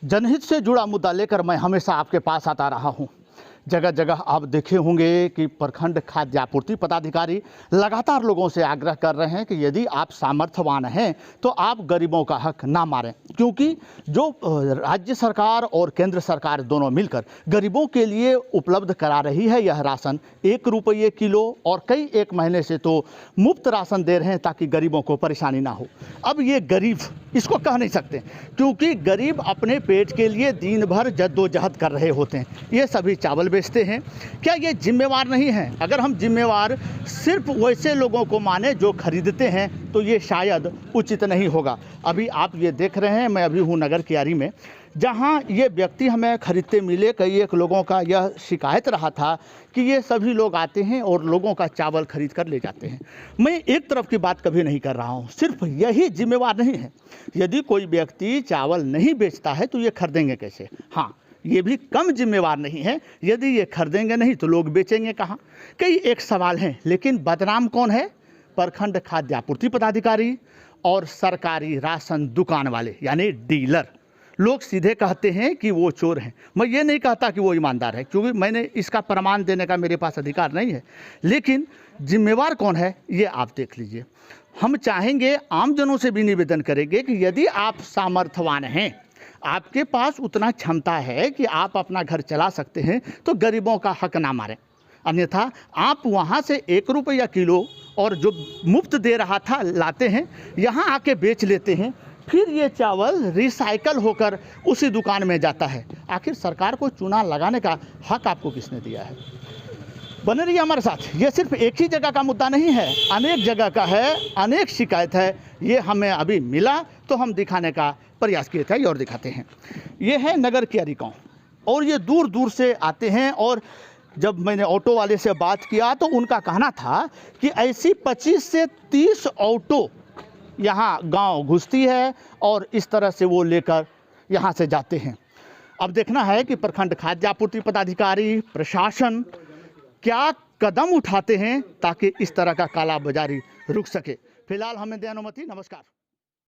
जनहित से जुड़ा मुद्दा लेकर मैं हमेशा आपके पास आता रहा हूं। जगह जगह आप देखे होंगे कि प्रखंड खाद्य आपूर्ति पदाधिकारी लगातार लोगों से आग्रह कर रहे हैं कि यदि आप सामर्थ्यवान हैं तो आप गरीबों का हक ना मारें, क्योंकि जो राज्य सरकार और केंद्र सरकार दोनों मिलकर गरीबों के लिए उपलब्ध करा रही है यह राशन 1 रुपये किलो और कई एक महीने से तो मुफ्त राशन दे रहे हैं ताकि गरीबों को परेशानी ना हो। अब ये गरीब इसको कह नहीं सकते, क्योंकि गरीब अपने पेट के लिए दिन भर जद्दोजहद कर रहे होते हैं। ये सभी चावल बेचते हैं, क्या ये जिम्मेवार नहीं है? अगर हम जिम्मेवार सिर्फ वैसे लोगों को माने जो खरीदते हैं तो ये शायद उचित नहीं होगा। अभी आप ये देख रहे हैं, मैं अभी हूँ नगर कियारी में, जहाँ ये व्यक्ति हमें खरीदते मिले। कई एक लोगों का यह शिकायत रहा था कि ये सभी लोग आते हैं और लोगों का चावल खरीद कर ले जाते हैं। मैं एक तरफ की बात कभी नहीं कर रहा हूँ, सिर्फ यही जिम्मेवार नहीं है। यदि कोई व्यक्ति चावल नहीं बेचता है तो ये खरीदेंगे कैसे? हाँ, ये भी कम जिम्मेवार नहीं है। यदि ये खरीदेंगे नहीं तो लोग बेचेंगे कहाँ? कई एक सवाल हैं, लेकिन बदनाम कौन है? प्रखंड खाद्य आपूर्ति पदाधिकारी और सरकारी राशन दुकान वाले, यानी डीलर। लोग सीधे कहते हैं कि वो चोर हैं। मैं ये नहीं कहता कि वो ईमानदार है, क्योंकि मैंने इसका प्रमाण देने का मेरे पास अधिकार नहीं है। लेकिन जिम्मेवार कौन है ये आप देख लीजिए। हम चाहेंगे, आमजनों से भी निवेदन करेंगे कि यदि आप सामर्थ्यवान हैं, आपके पास उतना क्षमता है कि आप अपना घर चला सकते हैं, तो गरीबों का हक ना मारें। अन्यथा आप वहाँ से 1 रुपया किलो और जो मुफ्त दे रहा था लाते हैं, यहाँ आके बेच लेते हैं, फिर ये चावल रिसाइकल होकर उसी दुकान में जाता है। आखिर सरकार को चूना लगाने का हक आपको किसने दिया है? बने रहिए हमारे साथ। ये सिर्फ एक ही जगह का मुद्दा नहीं है, अनेक जगह का है, अनेक शिकायत है। ये हमें अभी मिला तो हम दिखाने का प्रयास किए थे, और दिखाते हैं। ये है नगर कियारी गाँव, और ये दूर दूर से आते हैं। और जब मैंने ऑटो वाले से बात किया तो उनका कहना था कि ऐसी 25 से 30 ऑटो यहाँ गांव घुसती है और इस तरह से वो लेकर यहाँ से जाते हैं। अब देखना है कि प्रखंड खाद्य आपूर्ति पदाधिकारी, प्रशासन क्या कदम उठाते हैं ताकि इस तरह का काला बाजारी रुक सके। फिलहाल हमें दें अनुमति। नमस्कार।